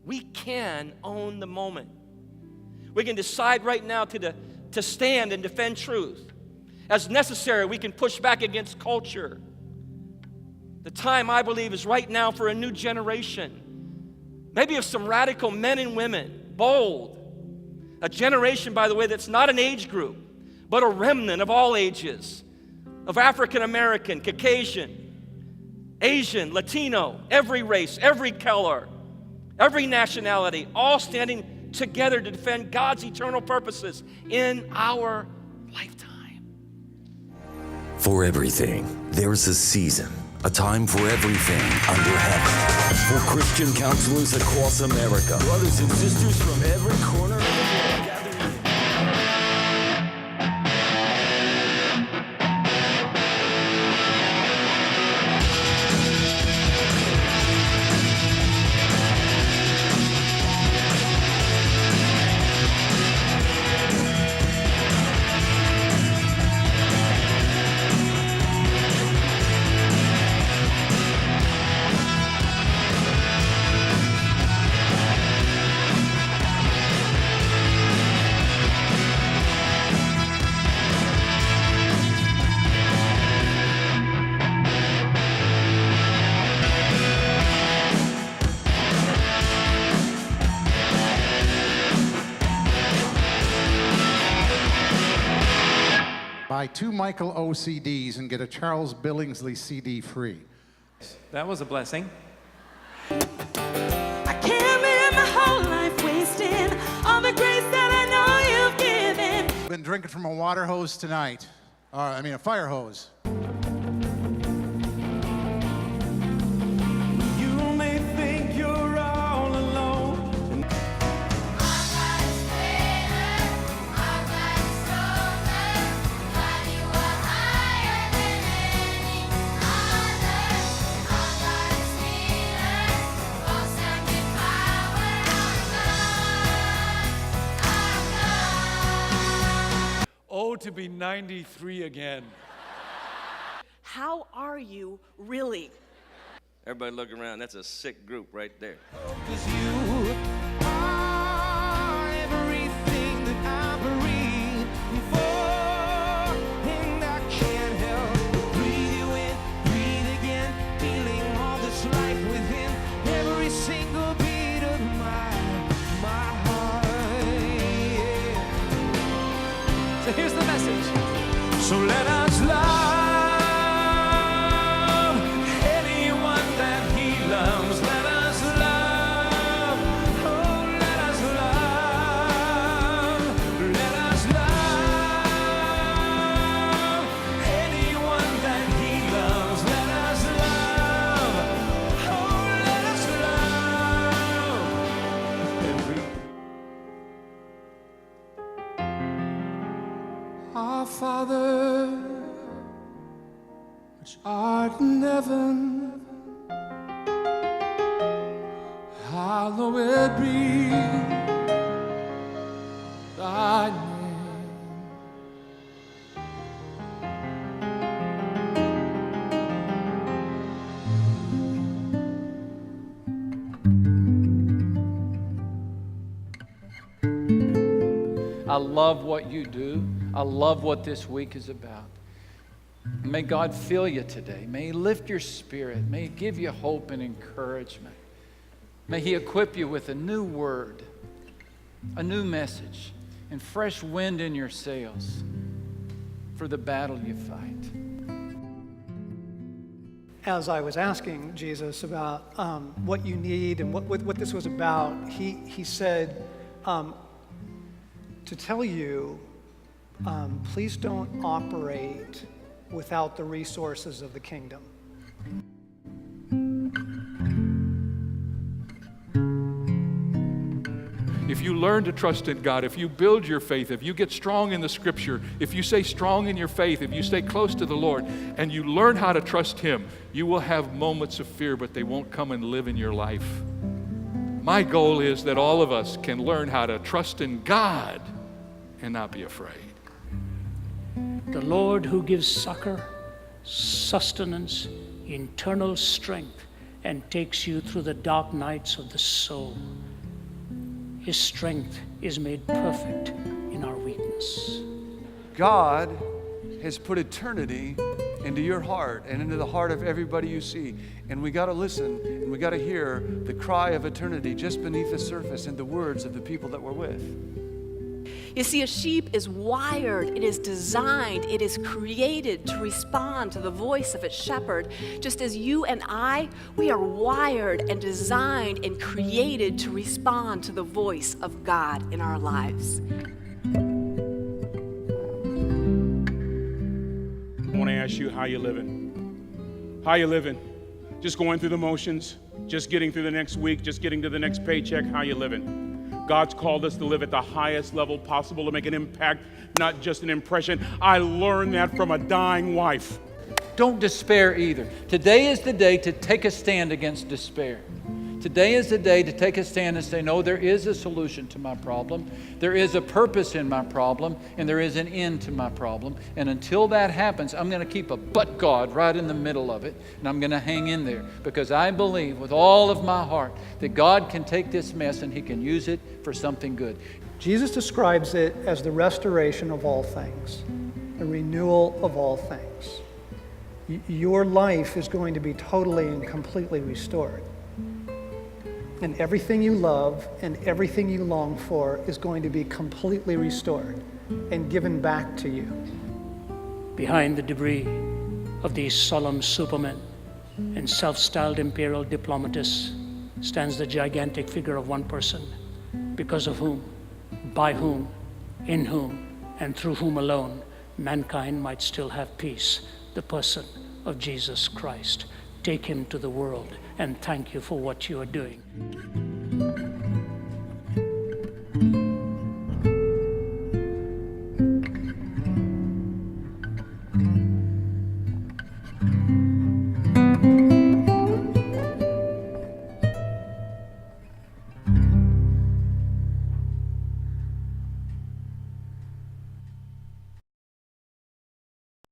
We can own the moment. We can decide right now to stand and defend truth. As necessary, we can push back against culture. The time, I believe, is right now for a new generation. Maybe of some radical men and women, bold. A generation, by the way, that's not an age group, but a remnant of all ages, of African American, Caucasian, Asian, Latino, every race, every color, every nationality, all standing together to defend God's eternal purposes in our lifetime. For everything, there's a season, a time for everything under heaven. For Christian counselors across America, brothers and sisters from every corner of the world gathering. Buy 2 Michael O CDs and get a Charles Billingsley CD free. That was a blessing. I can't live my whole life wasting all the grace that I know you've given. Been drinking from a water hose tonight. A fire hose. You may think you're all alone. Oh, to be 93 again. How are you really? Everybody look around. That's a sick group right there. 'Cause you are everything that I breathe for, and I can't help but breathe you in, breathe again, feeling all this life within every single beat of my heart. Yeah. So here's the message. So let us love. Our Father, which art in heaven, hallowed be thy name. I love what you do. I love what this week is about. May God fill you today. May He lift your spirit. May He give you hope and encouragement. May He equip you with a new word, a new message, and fresh wind in your sails for the battle you fight. As I was asking Jesus about what you need and what this was about, he said, to tell you, please don't operate without the resources of the kingdom. If you learn to trust in God, if you build your faith, if you get strong in the Scripture, if you stay strong in your faith, if you stay close to the Lord, and you learn how to trust Him, you will have moments of fear, but they won't come and live in your life. My goal is that all of us can learn how to trust in God and not be afraid. The Lord who gives succor, sustenance, internal strength, and takes you through the dark nights of the soul. His strength is made perfect in our weakness. God has put eternity into your heart and into the heart of everybody you see. And we got to listen and we got to hear the cry of eternity just beneath the surface in the words of the people that we're with. You see, a sheep is wired, it is designed, it is created to respond to the voice of its shepherd. Just as you and I, we are wired and designed and created to respond to the voice of God in our lives. I want to ask you how you living. How you living? Just going through the motions, just getting through the next week, just getting to the next paycheck, how you living? God's called us to live at the highest level possible, to make an impact, not just an impression. I learned that from a dying wife. Don't despair either. Today is the day to take a stand against despair. Today is the day to take a stand and say, no, there is a solution to my problem. There is a purpose in my problem, and there is an end to my problem. And until that happens, I'm going to keep a but God right in the middle of it, and I'm going to hang in there because I believe with all of my heart that God can take this mess and He can use it for something good. Jesus describes it as the restoration of all things, the renewal of all things. Your life is going to be totally and completely restored. And everything you love and everything you long for is going to be completely restored and given back to you. Behind the debris of these solemn supermen and self-styled imperial diplomatists stands the gigantic figure of one person, because of whom, by whom, in whom, and through whom alone mankind might still have peace, the person of Jesus Christ. Take Him to the world, and thank you for what you are doing.